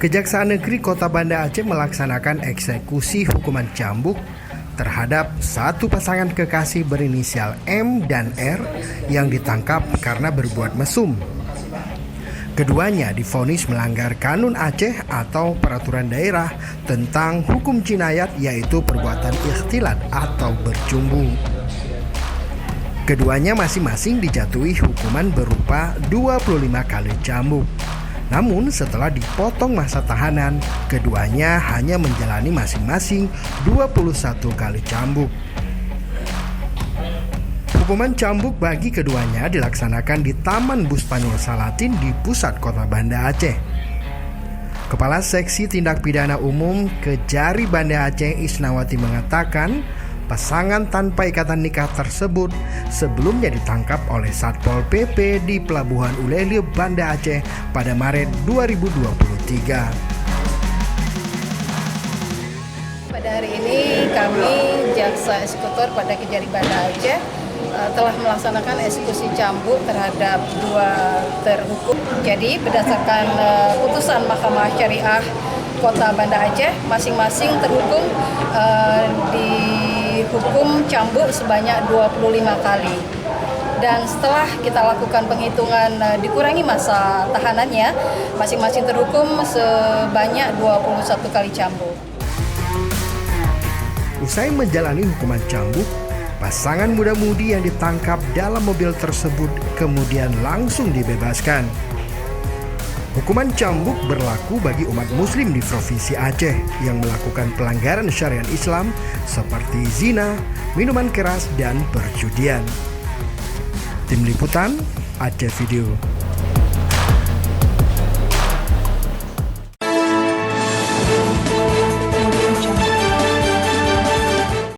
Kejaksaan Negeri Kota Banda Aceh melaksanakan eksekusi hukuman cambuk terhadap satu pasangan kekasih berinisial M dan R yang ditangkap karena berbuat mesum. Keduanya divonis melanggar Kanun Aceh atau peraturan daerah tentang hukum jinayat, yaitu perbuatan ikhtilat atau bercumbu. Keduanya masing-masing dijatuhi hukuman berupa 25 kali cambuk. Namun setelah dipotong masa tahanan, keduanya hanya menjalani masing-masing 21 kali cambuk. Hukuman cambuk bagi keduanya dilaksanakan di Taman Buspanul Salatin di pusat kota Banda Aceh. Kepala Seksi Tindak Pidana Umum Kejari Banda Aceh Isnawati mengatakan, pasangan tanpa ikatan nikah tersebut sebelumnya ditangkap oleh Satpol PP di Pelabuhan Ulele, Banda Aceh pada Maret 2023. Pada hari ini kami Jaksa Eksekutor pada Kejari Banda Aceh telah melaksanakan eksekusi cambuk terhadap dua terhukum. Jadi berdasarkan putusan Mahkamah Syariah Kota Banda Aceh, masing-masing terhukum dihukum cambuk sebanyak 25 kali. Dan setelah kita lakukan penghitungan dikurangi masa tahanannya, masing-masing terhukum sebanyak 21 kali cambuk. Usai menjalani hukuman cambuk, pasangan muda-mudi yang ditangkap dalam mobil tersebut kemudian langsung dibebaskan. Hukuman cambuk berlaku bagi umat muslim di Provinsi Aceh yang melakukan pelanggaran syariat Islam seperti zina, minuman keras, dan perjudian. Tim Liputan Aceh Video.